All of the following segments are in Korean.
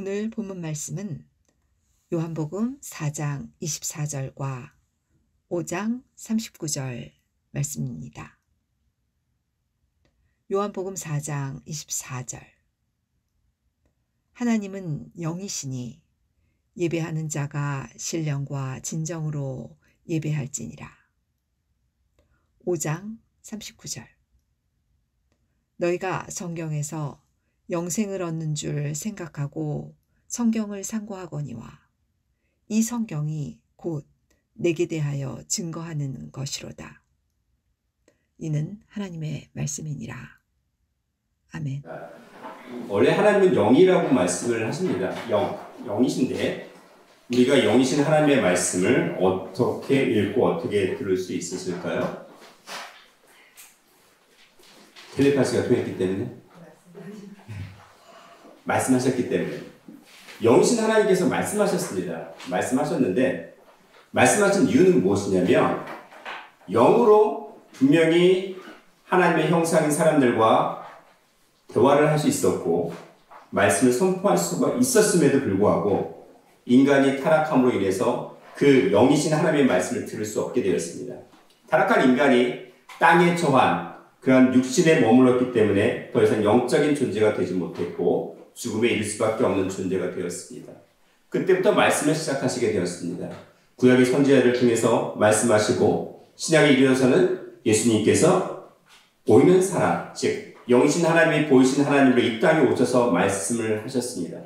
오늘 본문 말씀은 요한복음 4장 24절과 5장 39절 말씀입니다. 요한복음 4장 24절. 하나님은 영이시니 예배하는 자가 신령과 진정으로 예배할지니라. 5장 39절. 너희가 성경에서 영생을 얻는 줄 생각하고 성경을 상고하거니와 이 성경이 곧 내게 대하여 증거하는 것이로다. 이는 하나님의 말씀이니라. 아멘. 원래 하나님은 영이라고 말씀을 하십니다. 영이신데 우리가 영이신 하나님의 말씀을 어떻게 읽고 어떻게 들을 수 있었을까요? 텔레파시가 통했기 때문에? 말씀하셨기 때문에. 영이신 하나님께서 말씀하셨습니다. 말씀하셨는데 말씀하신 이유는 무엇이냐면 영으로 분명히 하나님의 형상인 사람들과 대화를 할 수 있었고 말씀을 선포할 수가 있었음에도 불구하고 인간이 타락함으로 인해서 그 영이신 하나님의 말씀을 들을 수 없게 되었습니다. 타락한 인간이 땅에 처한 그런 육신에 머물렀기 때문에 더 이상 영적인 존재가 되지 못했고 죽음에 이를 수밖에 없는 존재가 되었습니다. 그때부터 말씀을 시작하시게 되었습니다. 구약의 선지자를 통해서 말씀하시고 신약에 이르러서는 예수님께서 보이는 사람, 즉 영이신 하나님이 보이신 하나님으로 이 땅에 오셔서 말씀을 하셨습니다.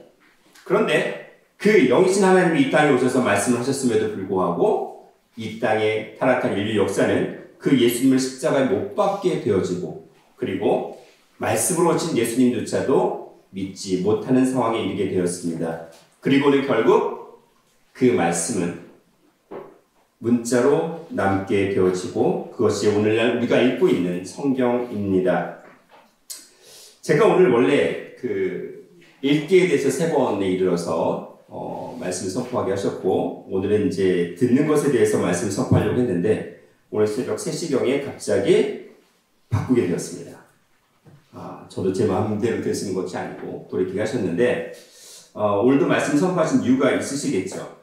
그런데 그 영이신 하나님이 이 땅에 오셔서 말씀을 하셨음에도 불구하고 이 땅에 타락한 인류 역사는 그 예수님을 십자가에 못 박게 되어지고 그리고 말씀으로 오신 예수님조차도 믿지 못하는 상황에 이르게 되었습니다. 그리고는 결국 그 말씀은 문자로 남게 되어지고 그것이 오늘날 우리가 읽고 있는 성경입니다. 제가 오늘 원래 읽기에 대해서 3번에 이르러서 말씀을 선포하게 하셨고 오늘은 이제 듣는 것에 대해서 말씀을 선포하려고 했는데 오늘 새벽 3시경에 갑자기 바꾸게 되었습니다. 저도 제 마음대로 되시는 것이 아니고 돌이키게 하셨는데 오늘도 말씀 선포하신 이유가 있으시겠죠.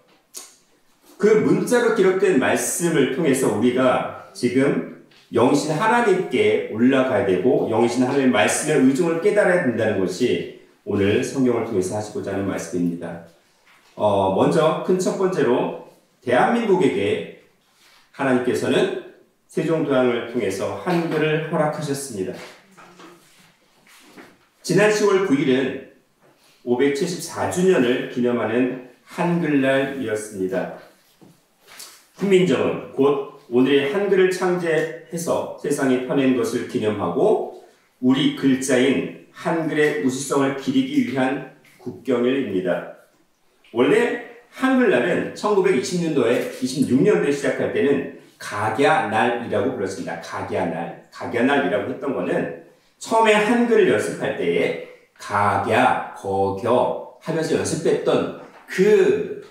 그 문자로 기록된 말씀을 통해서 우리가 지금 영이신 하나님께 올라가야 되고 영이신 하나님의 말씀의 의중을 깨달아야 된다는 것이 오늘 성경을 통해서 하시고자 하는 말씀입니다. 먼저 큰 첫 번째로 대한민국에게 하나님께서는 세종도왕을 통해서 한글을 허락하셨습니다. 지난 10월 9일은 574주년을 기념하는 한글날이었습니다. 훈민정음, 곧 오늘의 한글을 창제해서 세상에 펴낸 것을 기념하고 우리 글자인 한글의 우수성을 기리기 위한 국경일입니다. 원래 한글날은 1926년도에 시작할 때는 각야날이라고 불렀습니다. 각야날이라고 했던 거는 처음에 한글을 연습할 때에 각야, 거겨 하면서 연습했던 그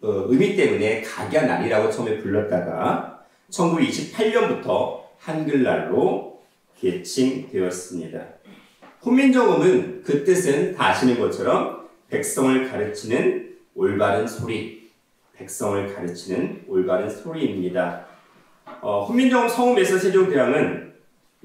의미 때문에 각야날이라고 처음에 불렀다가 1928년부터 한글날로 개칭되었습니다. 훈민정음은 그 뜻은 다 아시는 것처럼 백성을 가르치는 올바른 소리, 백성을 가르치는 올바른 소리입니다. 훈민정음 성음에서 세종대왕은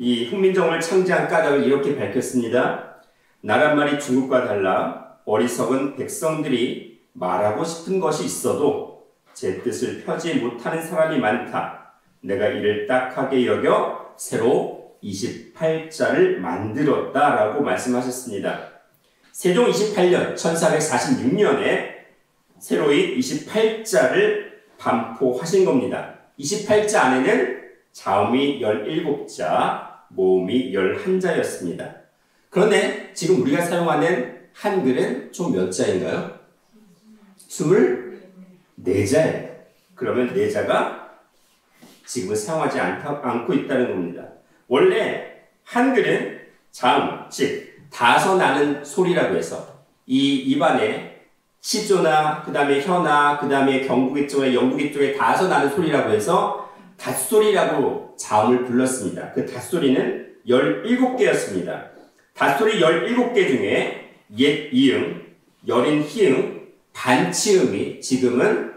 이 훈민정음을 창제한 까닭을 이렇게 밝혔습니다. 나란말이 중국과 달라 어리석은 백성들이 말하고 싶은 것이 있어도 제 뜻을 펴지 못하는 사람이 많다. 내가 이를 딱하게 여겨 새로 28자를 만들었다라고 말씀하셨습니다. 세종 28년 1446년에 새로이 28자를 반포하신 겁니다. 28자 안에는 자음이 17자, 모음이 11자였습니다. 그런데 지금 우리가 사용하는 한글은 총 몇 자인가요? 24자예요. 그러면 4자가 지금은 사용하지 않고 있다는 겁니다. 원래 한글은 자음, 즉 다서 나는 소리라고 해서 이 입안에 시조나 그 다음에 혀나 그 다음에 경부기 쪽에 영부기 쪽에 다서 나는 소리라고 해서 닷소리라고 자음을 불렀습니다. 그 닷소리는 17개였습니다. 닷소리 17개 중에 옛, 이응, 여린 희응, 반치음이 지금은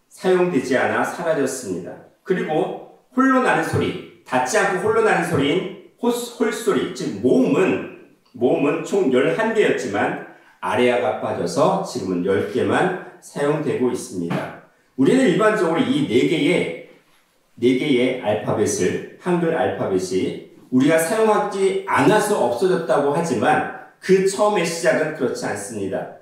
사용되지 않아 사라졌습니다. 그리고 홀로 나는 소리, 닿지 않고 홀로 나는 소리인 홀소리, 즉 모음은 총 11개였지만 아레아가 빠져서 지금은 10개만 사용되고 있습니다. 우리는 일반적으로 이 4개의 알파벳을, 한글 알파벳이 우리가 사용하지 않아서 없어졌다고 하지만 그 처음의 시작은 그렇지 않습니다.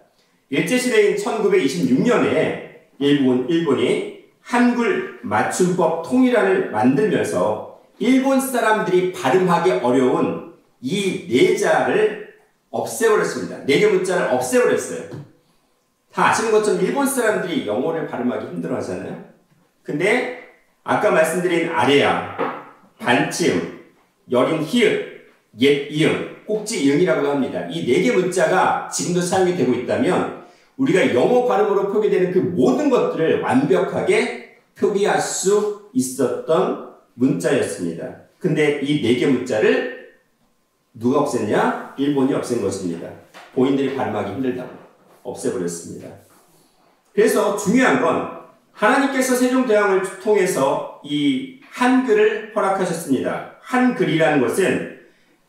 일제시대인 1926년에 일본이 한글 맞춤법 통일안을 만들면서 일본 사람들이 발음하기 어려운 이 4자를 없애버렸습니다. 4개 문자를 없애버렸어요. 다 아시는 것처럼 일본 사람들이 영어를 발음하기 힘들어 하잖아요. 근데 아까 말씀드린 아레아, 반치음, 여린 히읗, 옛 이응, 꼭지 이응이라고 합니다. 이 4개 문자가 지금도 사용이 되고 있다면 우리가 영어 발음으로 표기되는 그 모든 것들을 완벽하게 표기할 수 있었던 문자였습니다. 근데 이 4개 문자를 누가 없앴냐? 일본이 없앤 것입니다. 본인들이 발음하기 힘들다고 없애버렸습니다. 그래서 중요한 건 하나님께서 세종대왕을 통해서 이 한글을 허락하셨습니다. 한글이라는 것은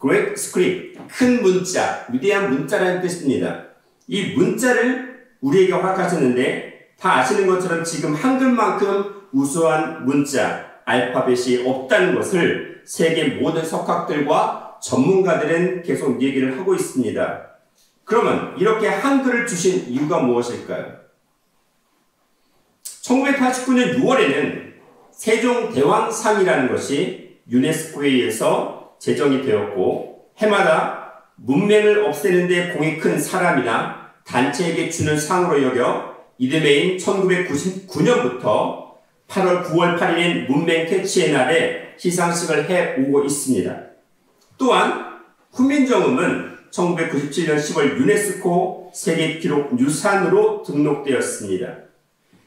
Great Script, 큰 문자, 위대한 문자라는 뜻입니다. 이 문자를 우리에게 허락하셨는데 다 아시는 것처럼 지금 한글만큼 우수한 문자, 알파벳이 없다는 것을 세계 모든 석학들과 전문가들은 계속 얘기를 하고 있습니다. 그러면 이렇게 한글을 주신 이유가 무엇일까요? 1989년 6월에는 세종대왕상이라는 것이 유네스코에 의해서 제정이 되었고 해마다 문맹을 없애는 데 공이 큰 사람이나 단체에게 주는 상으로 여겨 이듬해인 1999년부터 8월 9월 8일인 문맹 캐치의 날에 시상식을 해오고 있습니다. 또한 훈민정음은 1997년 10월 유네스코 세계기록유산으로 등록되었습니다.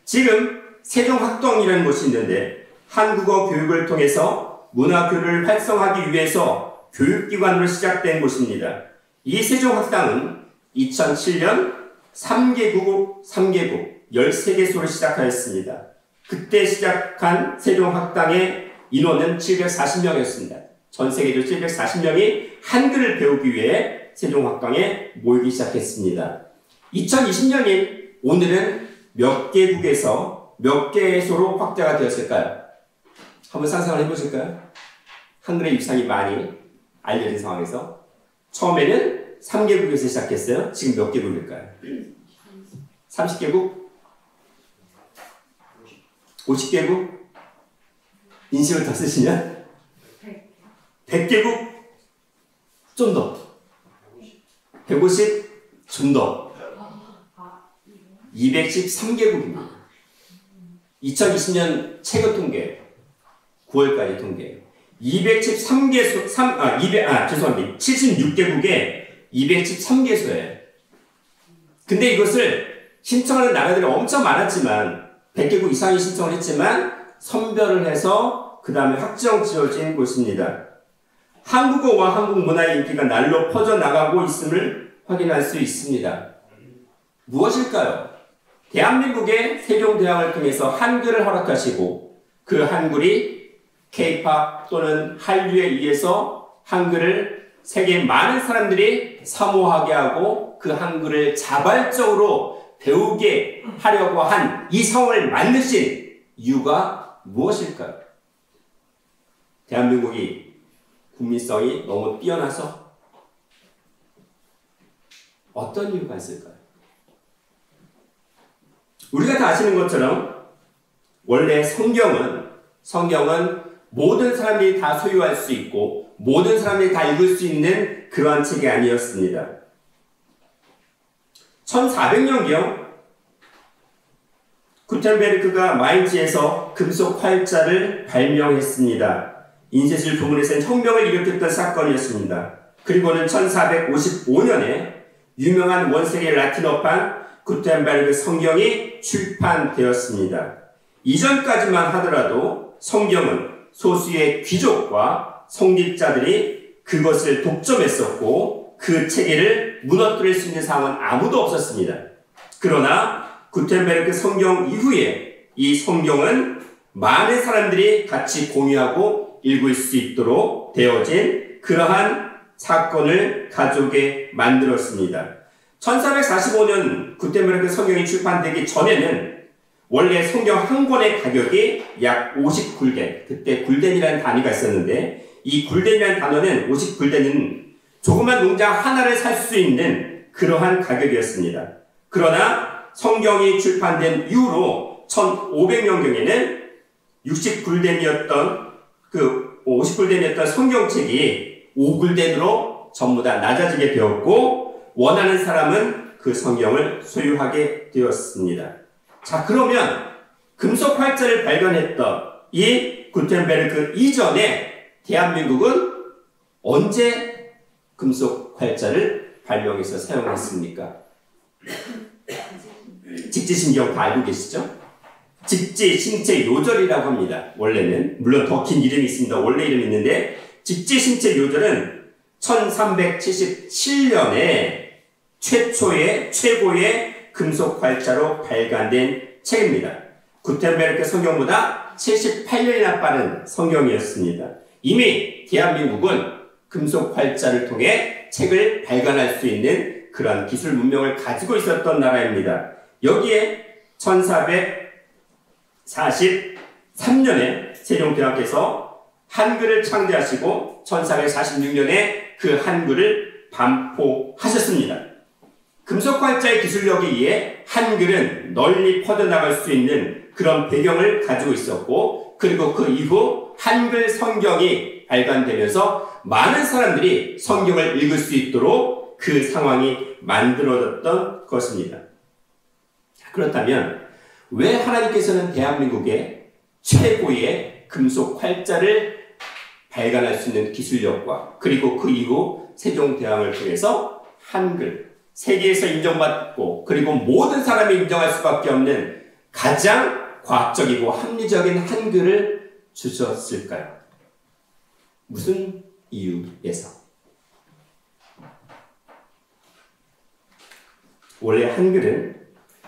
지금 세종학당이라는 곳이 있는데 한국어 교육을 통해서 문화교류를 활성화하기 위해서 교육기관으로 시작된 곳입니다. 이 세종학당은 2007년 3개국 13개소로 시작하였습니다. 그때 시작한 세종학당의 인원은 740명이었습니다. 전 세계적으로 740명이 한글을 배우기 위해 세종학당에 모이기 시작했습니다. 2020년인 오늘은 몇 개국에서 몇 개소로 확대가 되었을까요? 한번 상상을 해보실까요? 한글의 입상이 많이 알려진 상황에서 처음에는 3개국에서 시작했어요. 지금 몇 개국일까요? 30개국? 50개국? 인식을 더 쓰시면? 100개국? 좀 더. 150? 좀 더. 213개국입니다. 2020년 최근 통계, 9월까지 통계. 76개국에 213개소예요. 근데 이것을 신청하는 나라들이 엄청 많았지만 100개국 이상이 신청을 했지만 선별을 해서 그 다음에 확정 지어진 곳입니다. 한국어와 한국 문화의 인기가 날로 퍼져나가고 있음을 확인할 수 있습니다. 무엇일까요? 대한민국의 세종대왕을 통해서 한글을 허락하시고 그 한글이 K-팝 또는 한류에 의해서 한글을 세계 많은 사람들이 사모하게 하고 그 한글을 자발적으로 배우게 하려고 한 이 상황을 만드신 이유가 무엇일까요? 대한민국이 국민성이 너무 뛰어나서 어떤 이유가 있을까요? 우리가 다 아시는 것처럼 원래 성경은 모든 사람들이 다 소유할 수 있고 모든 사람들이 다 읽을 수 있는 그러한 책이 아니었습니다. 1400년경 구텐베르크가 마인츠에서 금속 활자를 발명했습니다. 인쇄술 부문에서는 혁명을 일으켰던 사건이었습니다. 그리고는 1455년에 유명한 원세계 라틴어판 구텐베르크 성경이 출판되었습니다. 이전까지만 하더라도 성경은 소수의 귀족과 성직자들이 그것을 독점했었고 그 체계를 무너뜨릴 수 있는 사람은 아무도 없었습니다. 그러나 구텐베르크 성경 이후에 이 성경은 많은 사람들이 같이 공유하고 읽을 수 있도록 되어진 그러한 사건을 가져오게 만들었습니다. 1445년 구텐베르크 성경이 출판되기 전에는 원래 성경 한 권의 가격이 약 50굴덴, 그때 굴덴이라는 단위가 있었는데 이 굴덴이라는 단어는 50굴덴은 조그만 농장 하나를 살 수 있는 그러한 가격이었습니다. 그러나 성경이 출판된 이후로 1500년경에는 60굴덴이었던 그 50굴덴이었던 성경책이 5굴덴으로 전부 다 낮아지게 되었고 원하는 사람은 그 성경을 소유하게 되었습니다. 자, 그러면 금속 활자를 발견했던 이 구텐베르크 이전에 대한민국은 언제 금속 활자를 발명해서 사용했습니까? 직지신경 다 알고 계시죠? 직지신체 요절이라고 합니다. 원래는 물론 더 긴 이름이 있습니다. 원래 이름이 있는데 직지신체 요절은 1377년에 최고의 금속 활자로 발간된 책입니다. 구텐베르크 성경보다 78년이나 빠른 성경이었습니다. 이미 대한민국은 금속 활자를 통해 책을 발간할 수 있는 그런 기술 문명을 가지고 있었던 나라입니다. 여기에 1443년에 세종대왕께서 한글을 창제하시고 1446년에 그 한글을 반포하셨습니다. 금속활자의 기술력에 의해 한글은 널리 퍼져나갈 수 있는 그런 배경을 가지고 있었고 그리고 그 이후 한글 성경이 발간되면서 많은 사람들이 성경을 읽을 수 있도록 그 상황이 만들어졌던 것입니다. 그렇다면 왜 하나님께서는 대한민국의 최고의 금속 활자를 발간할 수 있는 기술력과 그리고 그 이후 세종대왕을 통해서 한글, 세계에서 인정받고 그리고 모든 사람이 인정할 수밖에 없는 가장 과학적이고 합리적인 한글을 주셨을까요? 무슨 이유에서? 원래 한글은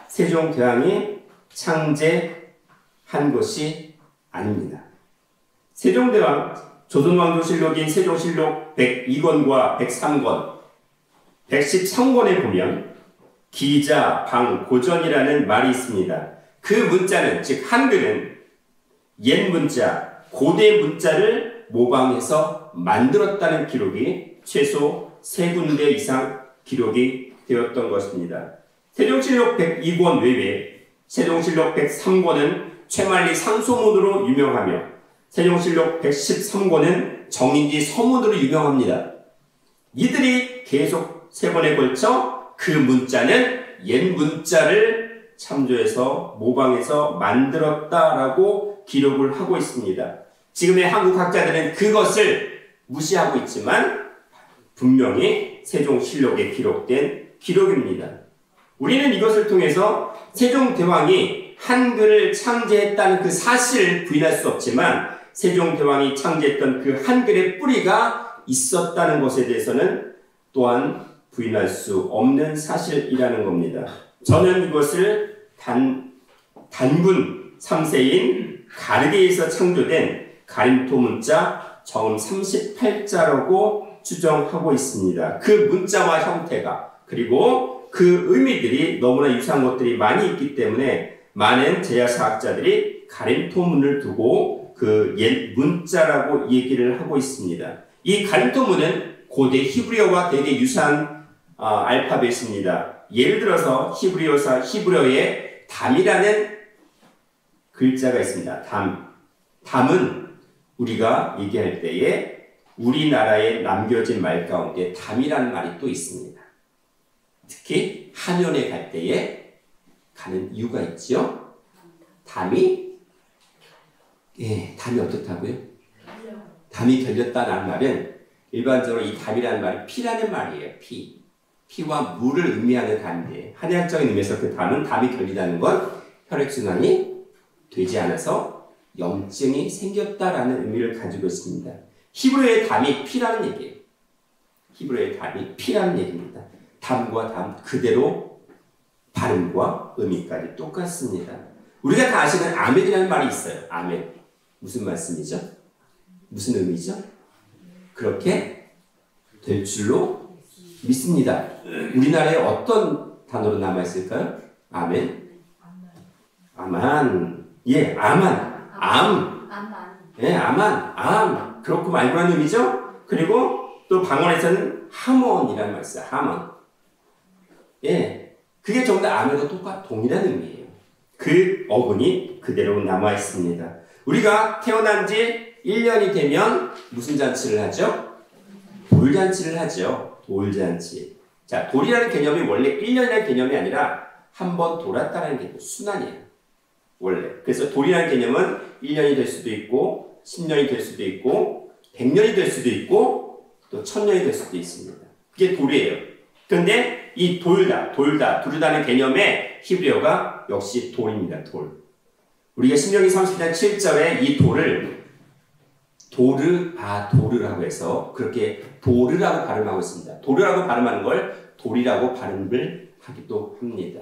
세종대왕이 창제한 것이 아닙니다. 세종대왕 조선왕조실록인 세종실록 102권과 103권 113권에 보면 기자, 방, 고전이라는 말이 있습니다. 그 문자는 즉 한글은 옛 문자, 고대 문자를 모방해서 만들었다는 기록이 최소 3군데 이상 기록이 되었던 것입니다. 세종실록 102권 외에 세종실록 103권은 최만리 상소문으로 유명하며 세종실록 113권은 정인지 서문으로 유명합니다. 이들이 계속 3번에 걸쳐 그 문자는 옛 문자를 참조해서 모방해서 만들었다라고 기록을 하고 있습니다. 지금의 한국 학자들은 그것을 무시하고 있지만 분명히 세종실록에 기록된 기록입니다. 우리는 이것을 통해서 세종대왕이 한글을 창제했다는 그 사실을 부인할 수 없지만 세종대왕이 창제했던 그 한글의 뿌리가 있었다는 것에 대해서는 또한 부인할 수 없는 사실이라는 겁니다. 저는 이것을 단군 3세인 가르게에서 창조된 가림토 문자 정음 38자라고 추정하고 있습니다. 그 문자와 형태가 그리고 그 의미들이 너무나 유사한 것들이 많이 있기 때문에 많은 제야사학자들이 가림토문을 두고 그 옛 문자라고 얘기를 하고 있습니다. 이 가림토문은 고대 히브리어와 되게 유사한 알파벳입니다. 예를 들어서 히브리어에 담이라는 글자가 있습니다. 담은 우리가 얘기할 때에 우리나라에 남겨진 말 가운데 담이라는 말이 또 있습니다. 특히 한연에 갈 때에 가는 이유가 있죠. 담이 어떻다고요? 담이 결렸다는 말은 일반적으로 이 담이라는 말이 피라는 말이에요. 피와 물을 의미하는 담인데 한의학적인 의미에서 그 담이 결리다는 건 혈액순환이 되지 않아서 염증이 생겼다라는 의미를 가지고 있습니다. 히브리어의 담이 피라는 얘기예요. 히브리어의 담이 피라는 얘기입니다. 담과 담 그대로 발음과 의미까지 똑같습니다. 우리가 다 아시는 아멘이라는 말이 있어요. 아멘. 무슨 말씀이죠? 무슨 의미죠? 그렇게 될 줄로 믿습니다. 우리나라에 어떤 단어로 남아있을까요? 아멘. 아만. 예, 아만. 암. 예, 아만. 암. 그렇고 말고라는 의미죠? 그리고 또 방언에서는 하몬이라는 말이 있어요. 하몬. 예. 그게 전부 다 아멘과 동일한 의미예요. 그 어근이 그대로 남아있습니다. 우리가 태어난 지 1년이 되면 무슨 잔치를 하죠? 돌잔치를 하죠. 돌잔치. 자, 돌이라는 개념이 원래 1년이라는 개념이 아니라 한 번 돌았다는 개념, 순환이에요. 원래. 그래서 돌이라는 개념은 1년이 될 수도 있고 10년이 될 수도 있고 100년이 될 수도 있고 또 1000년이 될 수도 있습니다. 그게 돌이에요. 그런데 이 두르다는 개념의 히브리어가 역시 돌입니다. 돌. 우리가 신명기 30장 7절에 이 돌을 도르라고 해서 그렇게 도르라고 발음하고 있습니다. 도르라고 발음하는 걸 돌이라고 발음을 하기도 합니다.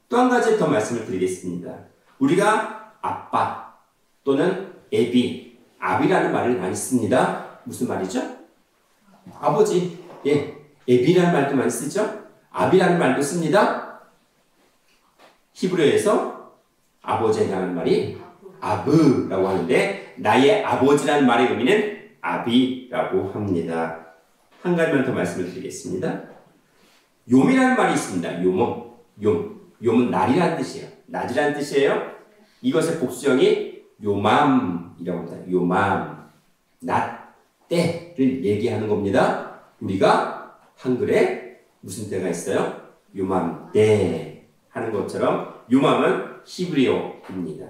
또 한 가지 더 말씀을 드리겠습니다. 우리가 아빠 또는 아비라는 말을 많이 씁니다. 무슨 말이죠? 아버지. 예, 애비라는 말도 많이 쓰죠? 아비라는 말도 씁니다. 히브리어에서 아버지에 대한 말이 아브라고 하는데 나의 아버지라는 말의 의미는 아비라고 합니다. 한 가지만 더 말씀을 드리겠습니다. 욤이라는 말이 있습니다. 욤은 날이라는 뜻이에요. 낮이라는 뜻이에요. 이것의 복수형이 요맘이라고 합니다. 요맘. 낮, 때를 얘기하는 겁니다. 우리가 한글에 무슨 때가 있어요? 요맘때 하는 것처럼 요맘은 히브리어입니다.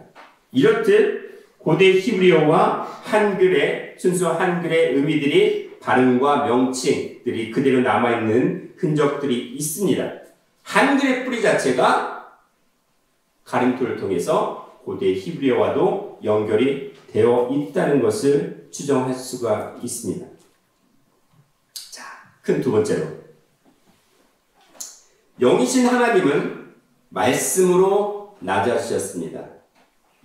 이렇듯 고대 히브리어와 한글의 순수 한글의 의미들이 발음과 명칭들이 그대로 남아있는 흔적들이 있습니다. 한글의 뿌리 자체가 가림토를 통해서 고대 히브리어와도 연결이 되어 있다는 것을 추정할 수가 있습니다. 자, 큰 두 번째로 영이신 하나님은 말씀으로 낮아지셨습니다.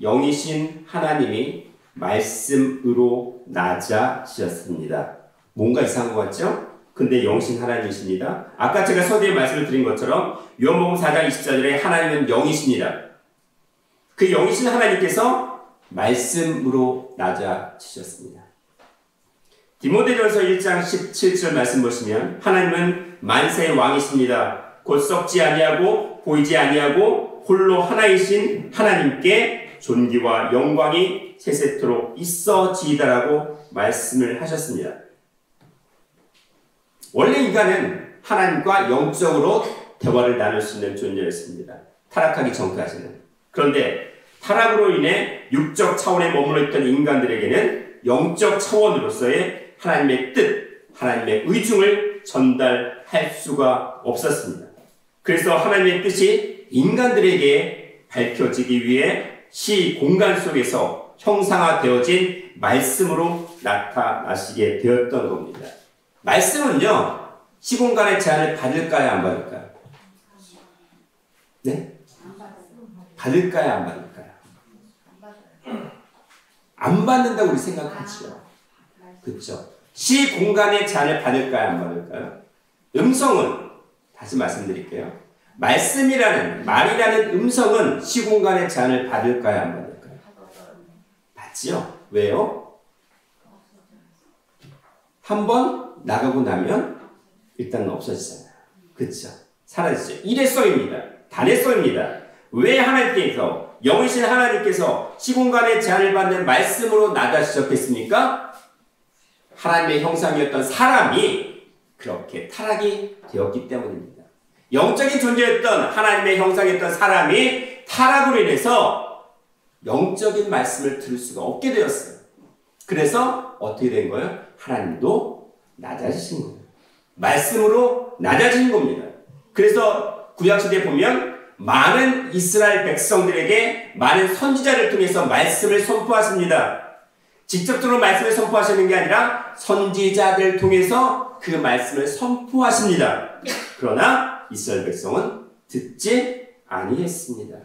영이신 하나님이 말씀으로 낮아지셨습니다. 뭔가 이상한 것 같죠? 근데 영이신 하나님이십니다. 아까 제가 서두에 말씀을 드린 것처럼 요한복음 4장 24절에 하나님은 영이십니다. 그 영이신 하나님께서 말씀으로 낮아지셨습니다. 디모데전서 1장 17절 말씀 보시면 하나님은 만세의 왕이십니다. 곧 썩지 아니하고 보이지 아니하고 홀로 하나이신 하나님께 존귀와 영광이 세세토록 있어지이다라고 말씀을 하셨습니다. 원래 인간은 하나님과 영적으로 대화를 나눌 수 있는 존재였습니다. 타락하기 전까지는. 그런데 타락으로 인해 육적 차원에 머물러 있던 인간들에게는 영적 차원으로서의 하나님의 뜻, 하나님의 의중을 전달할 수가 없었습니다. 그래서 하나님의 뜻이 인간들에게 밝혀지기 위해 시 공간 속에서 형상화되어진 말씀으로 나타나시게 되었던 겁니다. 말씀은요, 시공간의 제한을 받을까요, 안 받을까요? 네? 받을까요, 안 받을까요? 안 받는다고 우리 생각하죠. 그렇죠? 시 공간의 제한을 받을까요, 안 받을까요? 음성은 다시 말씀드릴게요. 말이라는 음성은 시공간의 제한을 받을까요, 안 받을까요? 받지요. 왜요? 한번 나가고 나면 일단 없어지잖아요. 그렇죠? 사라지죠. 일회성입니다. 단회성입니다. 왜 하나님께서 영이신 하나님께서 시공간의 제한을 받는 말씀으로 낮아지셨겠습니까? 하나님의 형상이었던 사람이 그렇게 타락이 되었기 때문입니다. 영적인 존재였던 하나님의 형상이었던 사람이 타락으로 인해서 영적인 말씀을 들을 수가 없게 되었어요. 그래서 어떻게 된 거예요? 하나님도 낮아지신 거예요. 말씀으로 낮아지신 겁니다. 그래서 구약시대에 보면 많은 이스라엘 백성들에게 많은 선지자를 통해서 말씀을 선포하십니다. 직접적으로 말씀을 선포하시는 게 아니라 선지자들 통해서 그 말씀을 선포하십니다. 그러나 이스라엘 백성은 듣지 아니했습니다.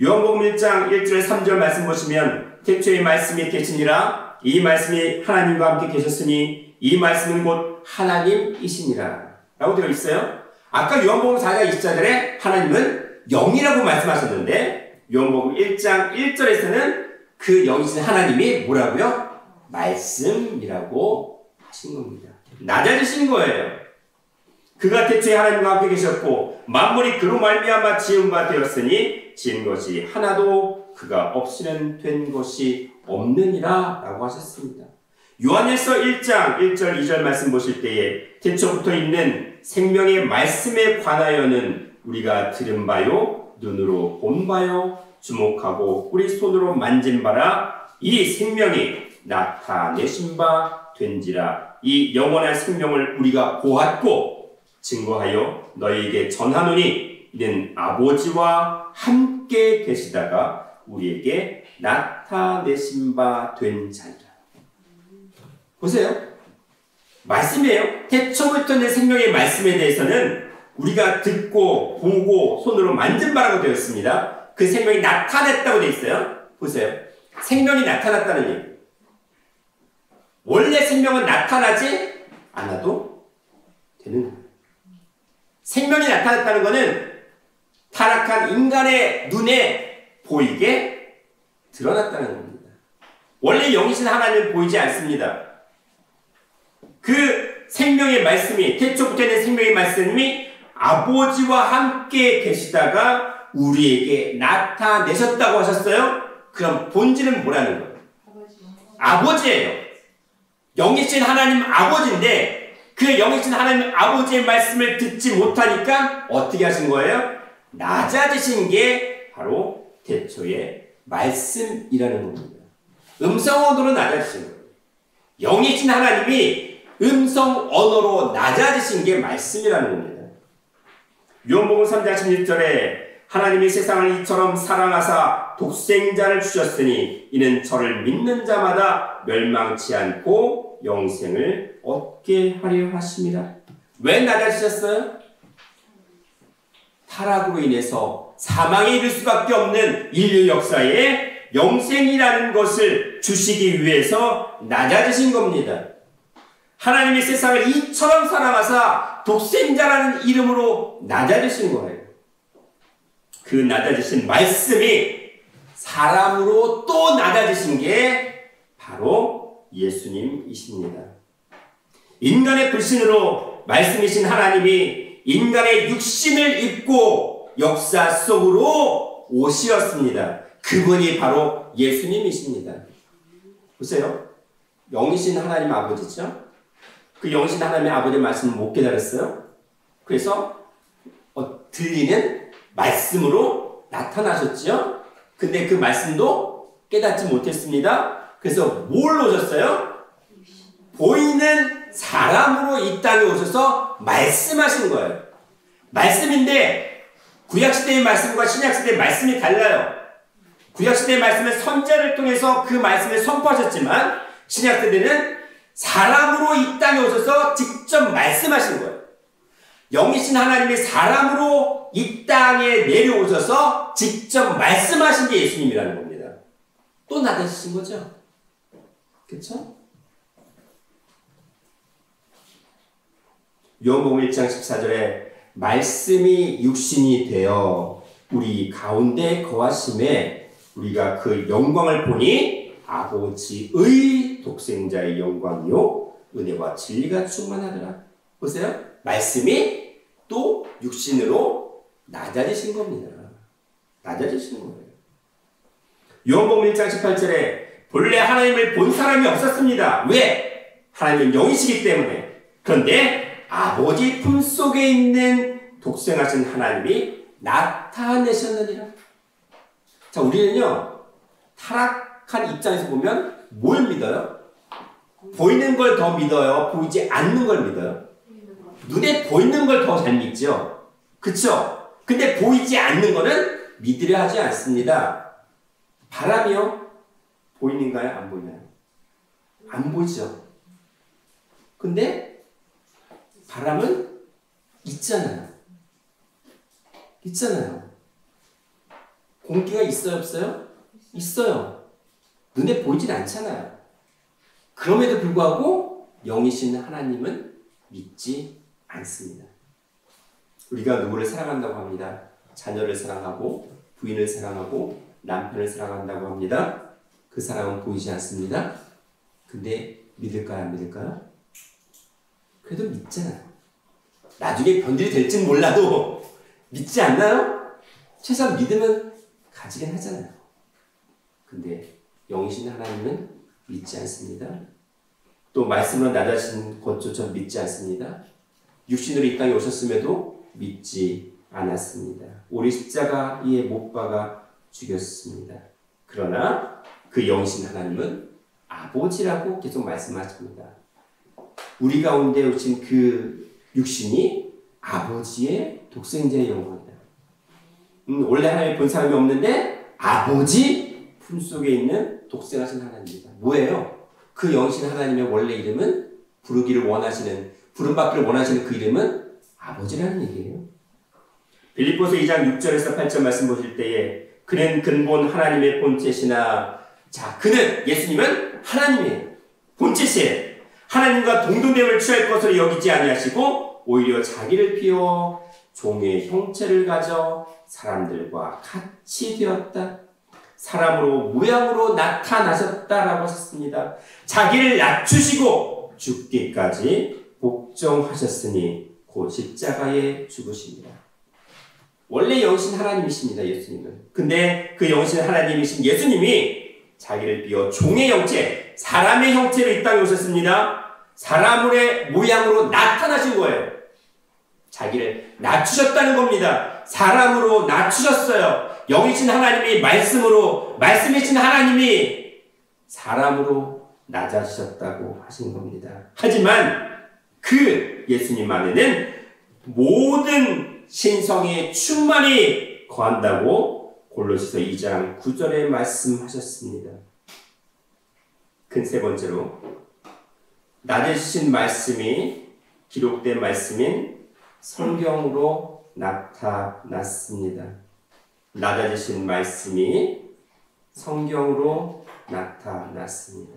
요한복음 1장 1절 3절 말씀 보시면 태초에 말씀이 계시니라 이 말씀이 하나님과 함께 계셨으니 이 말씀은 곧 하나님이시니라 라고 되어 있어요. 아까 요한복음 4장 24절에 하나님은 영이라고 말씀하셨는데 요한복음 1장 1절에서는 그 영이신 하나님이 뭐라고요? 말씀이라고 하신 겁니다. 낮아지신 거예요. 그가 태초에 하나님과 함께 계셨고 만물이 그로 말미암아 지은 바 되었으니 지은 것이 하나도 그가 없이는 된 것이 없느니라 라고 하셨습니다. 요한일서 1장 1절 2절 말씀 보실 때에 태초부터 있는 생명의 말씀에 관하여는 우리가 들은 바요 눈으로 본 바요 주목하고 우리 손으로 만진 바라 이 생명이 나타내신 바 된지라. 이 영원한 생명을 우리가 보았고 증거하여 너희에게 전하노니 이는 아버지와 함께 계시다가 우리에게 나타내신 바 된 자니라. 보세요. 말씀이에요. 태초부터 내 생명의 말씀에 대해서는 우리가 듣고 보고 손으로 만진 바라고 되어 있습니다. 그 생명이 나타났다고 되어 있어요. 보세요. 생명이 나타났다는 얘기. 원래 생명은 나타나지 않아도 되는 거예요. 생명이 나타났다는 것은 타락한 인간의 눈에 보이게 드러났다는 겁니다. 원래 영이신 하나님은 보이지 않습니다. 그 생명의 말씀이 태초부터 있는 생명의 말씀이 아버지와 함께 계시다가 우리에게 나타내셨다고 하셨어요? 그럼 본질은 뭐라는 거예요? 아버지예요. 영이신 하나님 아버지인데 그 영이신 하나님 아버지의 말씀을 듣지 못하니까 어떻게 하신 거예요? 낮아지신 게 바로 태초의 말씀이라는 겁니다. 음성 언어로 낮아지신 거예요. 영이신 하나님이 음성 언어로 낮아지신 게 말씀이라는 겁니다. 요한복음 3장 16절에 하나님이 세상을 이처럼 사랑하사 독생자를 주셨으니 이는 저를 믿는 자마다 멸망치 않고 영생을 얻게 하려 하심이라. 왜 낮아지셨어요? 타락으로 인해서 사망에 이를 수밖에 없는 인류 역사에 영생이라는 것을 주시기 위해서 낮아지신 겁니다. 하나님이 세상을 이처럼 사랑하사 독생자라는 이름으로 낮아지신 거예요. 그 낮아지신 말씀이 사람으로 또 낮아지신 게 바로 예수님이십니다. 인간의 불신으로 말씀이신 하나님이 인간의 육신을 입고 역사 속으로 오시었습니다. 그분이 바로 예수님이십니다. 보세요. 영이신 하나님 아버지죠. 그 영이신 하나님의 아버지의 말씀을 못 깨달았어요. 그래서 들리는 말씀으로 나타나셨죠. 근데 그 말씀도 깨닫지 못했습니다. 그래서 뭘 오셨어요? 보이는 사람으로 이 땅에 오셔서 말씀하신 거예요. 말씀인데 구약시대의 말씀과 신약시대의 말씀이 달라요. 구약시대의 말씀은 선자를 통해서 그 말씀을 선포하셨지만 신약시대는 사람으로 이 땅에 오셔서 직접 말씀하신 거예요. 영이신 하나님이 사람으로 이 땅에 내려오셔서 직접 말씀하신 게 예수님이라는 겁니다. 또 낮아지신 거죠? 그렇죠? 요한복음 1장 14절에 말씀이 육신이 되어 우리 가운데 거하심에 우리가 그 영광을 보니 아버지의 독생자의 영광이요 은혜와 진리가 충만하더라. 보세요. 말씀이 또 육신으로 낮아지신 겁니다. 낮아지신 거예요. 요한복음 1장 18절에 본래 하나님을 본 사람이 없었습니다. 왜? 하나님은 영이시기 때문에. 그런데 아버지 품속에 있는 독생하신 하나님이 나타내셨느니라. 자, 우리는요 타락한 입장에서 보면 뭘 믿어요? 보이는 걸 더 믿어요? 보이지 않는 걸 믿어요? 눈에 보이는 걸 더 잘 믿죠? 그쵸? 근데 보이지 않는 거는 믿으려 하지 않습니다. 바람이요? 보이는가요? 안 보이나요? 안 보이죠? 근데 바람은 있잖아요. 있잖아요. 공기가 있어요, 없어요? 있어요. 눈에 보이진 않잖아요. 그럼에도 불구하고 영이신 하나님은 믿지 않습니다. 우리가 누구를 사랑한다고 합니다. 자녀를 사랑하고 부인을 사랑하고 남편을 사랑한다고 합니다. 그 사랑은 보이지 않습니다. 근데 믿을까요? 안 믿을까요? 그래도 믿잖아요. 나중에 변질이 될지는 몰라도 믿지 않나요? 최소한 믿으면 가지긴 하잖아요. 근데 영이신 하나님은 믿지 않습니다. 또 말씀으로 낮아진 것조차 믿지 않습니다. 육신으로 이 땅에 오셨음에도 믿지 않았습니다. 우리 십자가에 못 박아 죽였습니다. 그러나 그 영이신 하나님은 아버지라고 계속 말씀하십니다. 우리 가운데 오신 그 육신이 아버지의 독생자의 영혼이다. 원래 하나님의 본 사람이 없는데 아버지 품속에 있는 독생하신 하나님입니다. 뭐예요? 그 영이신 하나님의 원래 이름은 부르기를 원하시는, 부름받기를 원하시는 그 이름은 아버지라는 얘기예요. 빌립보서 2장 6절에서 8절 말씀 보실 때에 그는 근본 하나님의 본체시나, 자, 그는, 예수님은 하나님이에요. 본체시에요. 하나님과 동등됨을 취할 것으로 여기지 아니하시고 오히려 자기를 비워 종의 형체를 가져 사람들과 같이 되었다. 사람으로 모양으로 나타나셨다라고 하셨습니다. 자기를 낮추시고 죽기까지 복종하셨으니 곧 십자가에 죽으십니다. 원래 영신 하나님이십니다. 예수님은. 근데 그 영신 하나님이신 예수님이 자기를 비워 종의 형체, 사람의 형체로 이 땅에 오셨습니다. 사람의 모양으로 나타나신 거예요. 자기를 낮추셨다는 겁니다. 사람으로 낮추셨어요. 영이신 하나님이 말씀으로, 말씀이신 하나님이 사람으로 낮아지셨다고 하신 겁니다. 하지만 그 예수님 안에는 모든 신성의 충만이 거한다고 골로새서 2장 9절에 말씀하셨습니다. 그 세 번째로 낮아지신 말씀이 기록된 말씀인 성경으로 나타났습니다. 낮아지신 말씀이 성경으로 나타났습니다.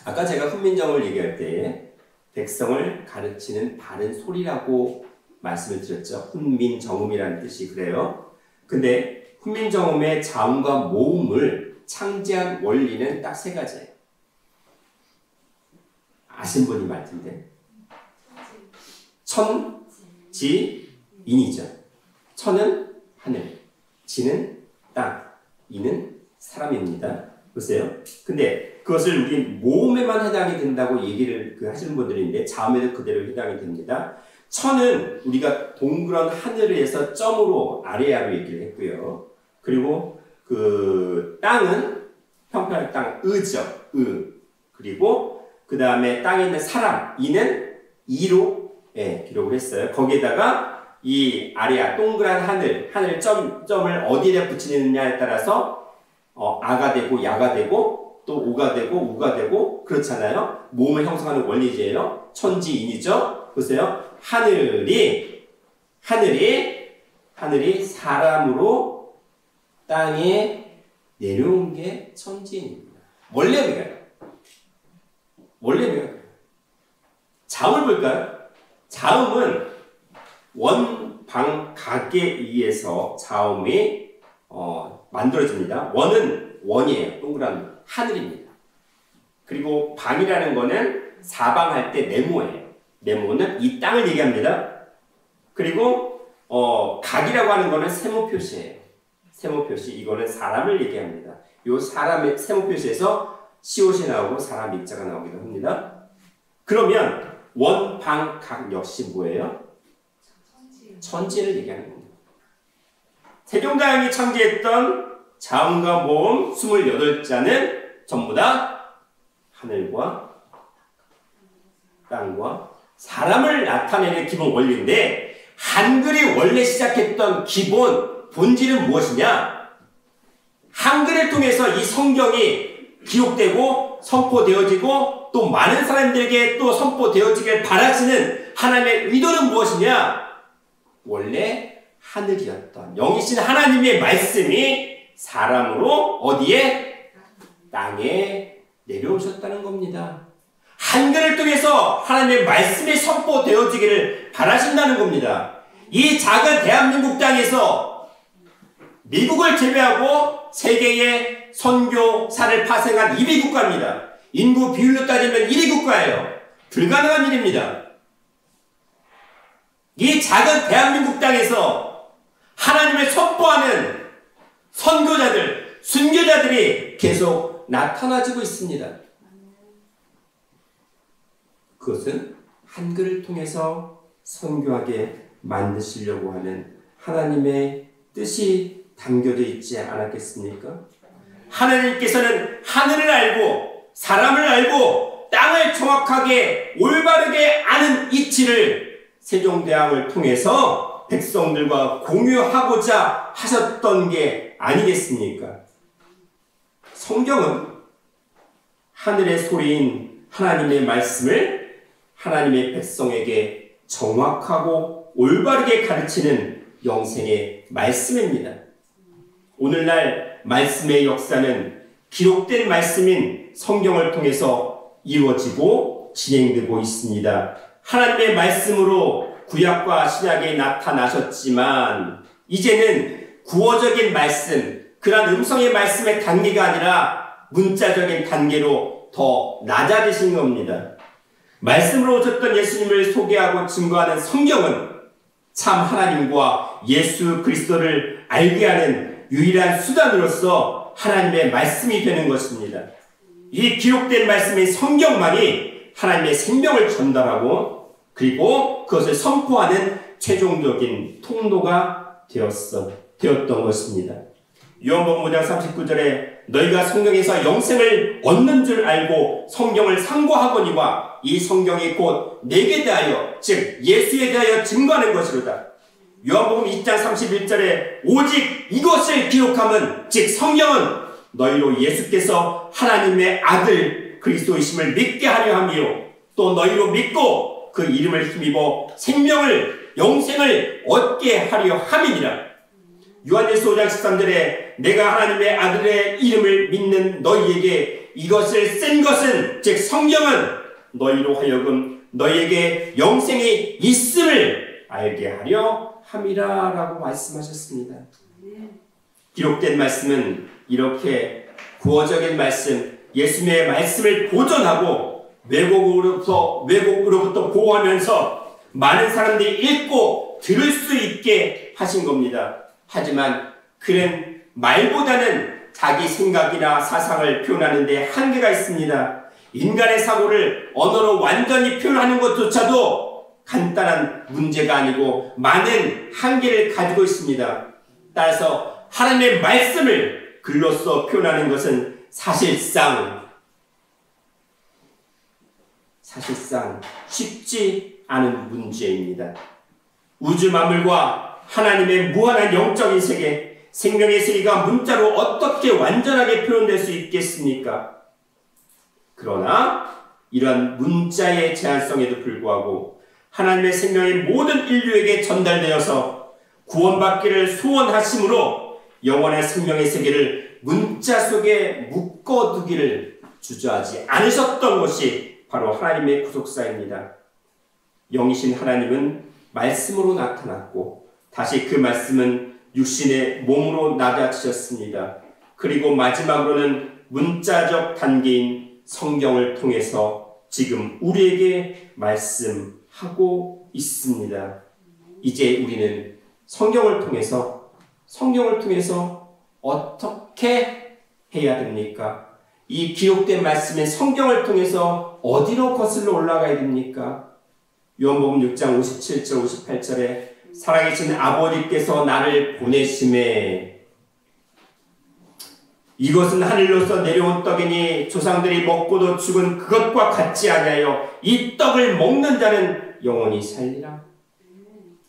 아까 제가 훈민정음을 얘기할 때 백성을 가르치는 바른 소리라고 말씀을 드렸죠. 훈민정음이라는 뜻이 그래요. 근데 훈민정음의 자음과 모음을 창제한 원리는 딱 세 가지예요. 아신 분이 많을 텐데. 천, 지, 인이죠. 천은 하늘, 지는 땅, 인은 사람입니다. 보세요. 근데 그것을 우리 모음에만 해당이 된다고 얘기를 하시는 분들인데 자음에도 그대로 해당이 됩니다. 천은 우리가 동그란 하늘에서 점으로 아래아로 얘기를 했고요. 그리고 그 땅은 평평한 땅, 의죠. 그리고 그 다음에 땅에 있는 사람, 이는 이로 기록을 했어요. 거기에다가 이 아래아, 동그란 하늘 점을 어디에 붙이느냐에 따라서 아가 되고 야가 되고 또 오가 되고 우가 되고 그렇잖아요. 모음을 형성하는 원리제예요. 천지인이죠. 보세요. 하늘이 사람으로 땅에 내려온 게 천지인입니다. 원래 그래요. 자음을 볼까요? 자음은 원방각에 의해서 자음이 만들어집니다. 원은 원이에요. 동그란 하늘입니다. 그리고 방이라는 거는 사방할 때 네모예요. 네모는 이 땅을 얘기합니다. 그리고 각이라고 하는 거는 세모 표시예요. 세모 표시, 이거는 사람을 얘기합니다. 이 사람의 세모 표시에서 시옷이 나오고 사람 입자가 나오기도 합니다. 그러면 원방각 역시 뭐예요? 천지를 얘기하는 겁니다. 세종대왕이 창제했던 자음과 모음 28자는 전부 다 하늘과 땅과 사람을 나타내는 기본 원리인데, 한글이 원래 시작했던 기본 본질은 무엇이냐? 한글을 통해서 이 성경이 기록되고 선포되어지고 또 많은 사람들에게 또 선포되어지길 바라시는 하나님의 의도는 무엇이냐? 원래 하늘이었던 영이신 하나님의 말씀이 사람으로 어디에? 땅에 내려오셨다는 겁니다. 한글을 통해서 하나님의 말씀이 선포되어지기를 바라신다는 겁니다. 이 작은 대한민국 땅에서 미국을 제외하고 세계의 선교사를 파생한 2위 국가입니다. 인구 비율로 따지면 1위 국가예요. 불가능한 일입니다. 이 작은 대한민국 땅에서 하나님을 선포하는 선교자들, 순교자들이 계속 나타나지고 있습니다. 그것은 한글을 통해서 선교하게 만드시려고 하는 하나님의 뜻이 담겨져 있지 않았겠습니까? 하나님께서는 하늘을 알고 사람을 알고 땅을 정확하게 올바르게 아는 이치를 세종대왕을 통해서 백성들과 공유하고자 하셨던 게 아니겠습니까? 성경은 하늘의 소리인 하나님의 말씀을 하나님의 백성에게 정확하고 올바르게 가르치는 영생의 말씀입니다. 오늘날 말씀의 역사는 기록된 말씀인 성경을 통해서 이루어지고 진행되고 있습니다. 하나님의 말씀으로 구약과 신약에 나타나셨지만 이제는 구어적인 말씀, 그러한 음성의 말씀의 단계가 아니라 문자적인 단계로 더 낮아지신 겁니다. 말씀으로 오셨던 예수님을 소개하고 증거하는 성경은 참 하나님과 예수 그리스도를 알게 하는 유일한 수단으로서 하나님의 말씀이 되는 것입니다. 이 기록된 말씀인 성경만이 하나님의 생명을 전달하고 그리고 그것을 선포하는 최종적인 통로가 되었던 것입니다. 요한복음 5장 39절에 너희가 성경에서 영생을 얻는 줄 알고 성경을 상고하거니와 이 성경이 곧 내게 대하여 즉 예수에 대하여 증거하는 것이로다. 요한복음 2장 31절에 오직 이것을 기록함은 즉 성경은 너희로 예수께서 하나님의 아들 그리스도이심을 믿게 하려 함이요 또 너희로 믿고 그 이름을 힘입어 생명을 영생을 얻게 하려 함이니라. 요한일서 5장 13절에 내가 하나님의 아들의 이름을 믿는 너희에게 이것을 쓴 것은 즉 성경은 너희로 하여금 너희에게 영생이 있음을 알게 하려 함이라 라고 말씀하셨습니다. 기록된 말씀은 이렇게 구어적인 말씀, 예수님의 말씀을 보존하고 왜곡으로부터 보호하면서 많은 사람들이 읽고 들을 수 있게 하신 겁니다. 하지만 그는 말보다는 자기 생각이나 사상을 표현하는 데 한계가 있습니다. 인간의 사고를 언어로 완전히 표현하는 것조차도 간단한 문제가 아니고 많은 한계를 가지고 있습니다. 따라서 하나님의 말씀을 글로써 표현하는 것은 사실상 쉽지 않은 문제입니다. 우주 만물과 하나님의 무한한 영적인 세계, 생명의 세계가 문자로 어떻게 완전하게 표현될 수 있겠습니까? 그러나 이러한 문자의 제한성에도 불구하고 하나님의 생명이 모든 인류에게 전달되어서 구원받기를 소원하심으로 영원한 생명의 세계를 문자 속에 묶어두기를 주저하지 않으셨던 것이 바로 하나님의 구속사입니다. 영이신 하나님은 말씀으로 나타났고 다시 그 말씀은 육신의 몸으로 나타나셨습니다. 그리고 마지막으로는 문자적 단계인 성경을 통해서 지금 우리에게 말씀하고 있습니다. 이제 우리는 성경을 통해서 어떻게 해야 됩니까? 이 기록된 말씀인 성경을 통해서 어디로 거슬러 올라가야 됩니까? 요한복음 6장 57절 58절에 살아계신 아버지께서 나를 보내심에 이것은 하늘로서 내려온 떡이니 조상들이 먹고도 죽은 그것과 같지 아니하여 이 떡을 먹는 자는 영원히 살리라.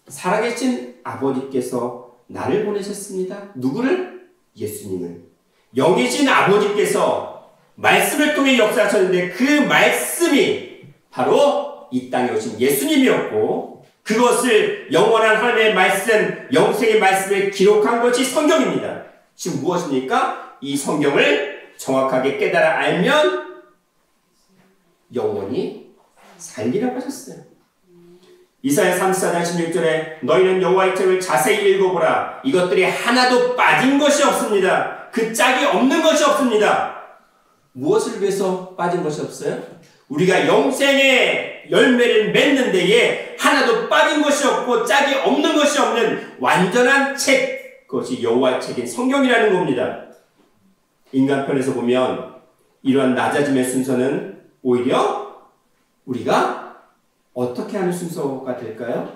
살아계신 아버지께서 나를 보내셨습니다. 누구를? 예수님을. 영이신 아버지께서 말씀을 통해 역사하셨는데 그 말씀이 바로 이 땅에 오신 예수님이었고 그것을 영원한 하나님의 말씀, 영생의 말씀을 기록한 것이 성경입니다. 지금 무엇입니까? 이 성경을 정확하게 깨달아 알면 영원히 살리라고 하셨어요. 이사야 34장 16절에 너희는 여호와의 책을 자세히 읽어보라. 이것들이 하나도 빠진 것이 없습니다. 그 짝이 없는 것이 없습니다. 무엇을 위해서 빠진 것이 없어요? 우리가 영생의 열매를 맺는 데에 하나도 빠진 것이 없고 짝이 없는 것이 없는 완전한 책, 그것이 여호와의 책인 성경이라는 겁니다. 인간편에서 보면 이러한 낮아짐의 순서는 오히려 우리가 어떻게 하는 순서가 될까요?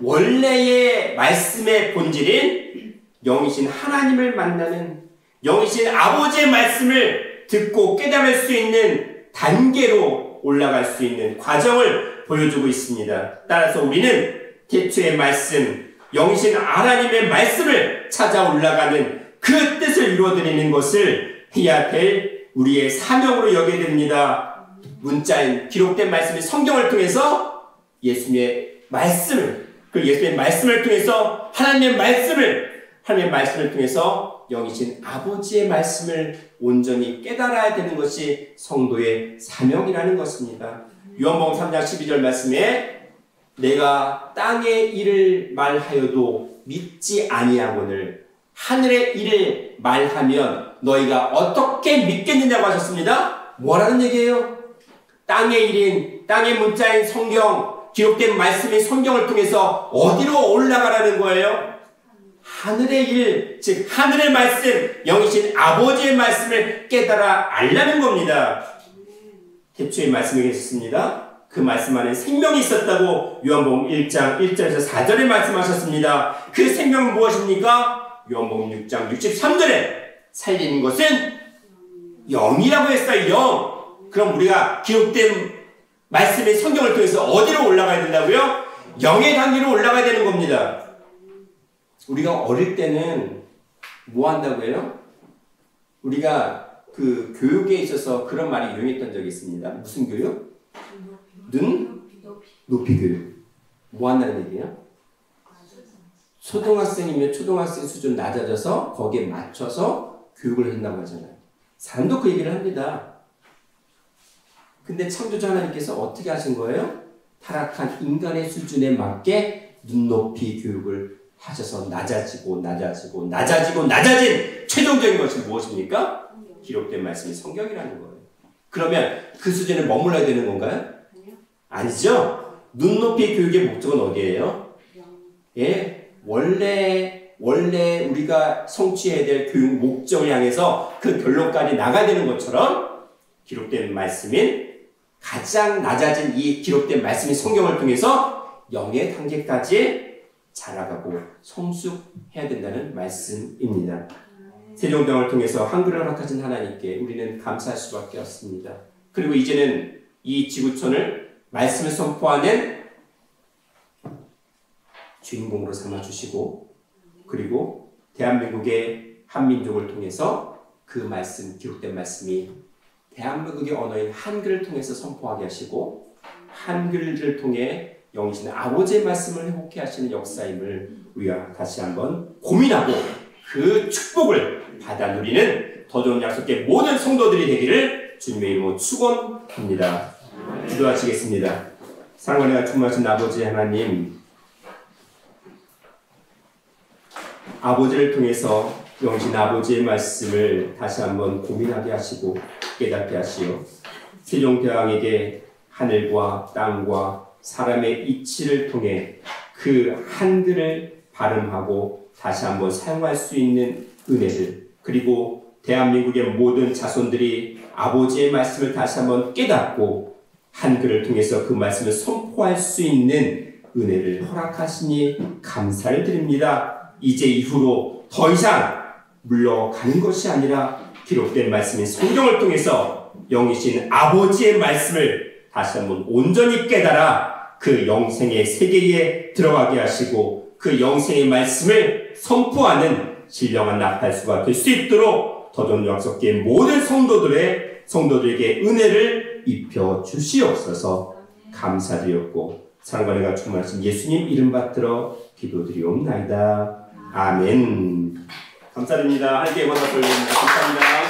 원래의 말씀의 본질인 영이신 하나님을 만나는, 영이신 아버지의 말씀을 듣고 깨달을 수 있는 단계로 올라갈 수 있는 과정을 보여주고 있습니다. 따라서 우리는 태초의 말씀, 영이신 하나님의 말씀을 찾아 올라가는 그 뜻을 이루어드리는 것을 해야 될 우리의 사명으로 여겨야 됩니다. 문자인 기록된 말씀이 성경을 통해서 예수님의 말씀을, 그 예수님의 말씀을 통해서 하나님의 말씀을 통해서 영이신 아버지의 말씀을 온전히 깨달아야 되는 것이 성도의 사명이라는 것입니다. 요한복음 3장 12절 말씀에 내가 땅의 일을 말하여도 믿지 아니하거늘 하늘의 일을 말하면 너희가 어떻게 믿겠느냐고 하셨습니다. 뭐라는 얘기예요? 땅의 일인, 땅의 문자인 성경, 기록된 말씀인 성경을 통해서 어디로 올라가라는 거예요? 하늘의 일, 즉 하늘의 말씀, 영이신 아버지의 말씀을 깨달아 알라는 겁니다. 태초의 말씀이 계셨습니다. 그 말씀 안에 생명이 있었다고 요한복음 1장 1절에서 4절에 말씀하셨습니다. 그 생명은 무엇입니까? 요한복음 6장 63절에 살리는 것은 영이라고 했어요. 영. 그럼 우리가 기록된 말씀의 성경을 통해서 어디로 올라가야 된다고요? 영의 단계로 올라가야 되는 겁니다. 우리가 어릴 때는 뭐 한다고 해요? 우리가 그 교육에 있어서 그런 말이 유행했던 적이 있습니다. 무슨 교육? 높이 교육. 뭐 한다는 얘기예요? 초등학생이면 초등학생 수준 낮아져서 거기에 맞춰서 교육을 한다고 하잖아요. 사람도 그 얘기를 합니다. 근데 창조자 하나님께서 어떻게 하신 거예요? 타락한 인간의 수준에 맞게 눈높이 교육을 하셔서 낮아진 최종적인 것이 무엇입니까? 기록된 말씀이 성경이라는 거예요. 그러면 그 수준에 머물러야 되는 건가요? 아니죠. 눈높이 교육의 목적은 어디예요? 예, 원래 우리가 성취해야 될 교육 목적을 향해서 그 결론까지 나가야 되는 것처럼 기록된 말씀인 가장 낮아진 이 기록된 말씀인 성경을 통해서 영의 단계까지 자라가고 성숙해야 된다는 말씀입니다. 세종대왕을 통해서 한글을 허락하신 하나님께 우리는 감사할 수밖에 없습니다. 그리고 이제는 이 지구촌을 말씀을 선포하는 주인공으로 삼아주시고, 그리고 대한민국의 한민족을 통해서 그 말씀, 기록된 말씀이 대한민국의 언어인 한글을 통해서 선포하게 하시고, 한글을 통해 영이신 아버지의 말씀을 회복해 하시는 역사임을 우리가 다시 한번 고민하고 그 축복을 받아 누리는 더 좋은 약속의 모든 성도들이 되기를 주님의 이름으로 축원합니다. 기도하시겠습니다. 사랑과 은혜가 충만하신 아버지 하나님, 아버지를 통해서 영신 아버지의 말씀을 다시 한번 고민하게 하시고 깨닫게 하시어 세종대왕에게 하늘과 땅과 사람의 이치를 통해 그 한글을 발음하고 다시 한번 사용할 수 있는 은혜를, 그리고 대한민국의 모든 자손들이 아버지의 말씀을 다시 한번 깨닫고 한글을 통해서 그 말씀을 선포할 수 있는 은혜를 허락하시니 감사를 드립니다. 이제 이후로 더 이상 물러가는 것이 아니라 기록된 말씀인 성경을 통해서 영이신 아버지의 말씀을 다시 한번 온전히 깨달아 그 영생의 세계에 들어가게 하시고 그 영생의 말씀을 선포하는 신령한 나팔수가 될 수 있도록 더 좋은 약속의 모든 성도들에게 은혜를 입혀 주시옵소서. 감사드렸고 사랑과 은혜가 충만하신 예수님 이름 받들어 기도드리옵나이다. 아멘. 감사드립니다. 하나님께 영광을 돌립니다. 감사합니다.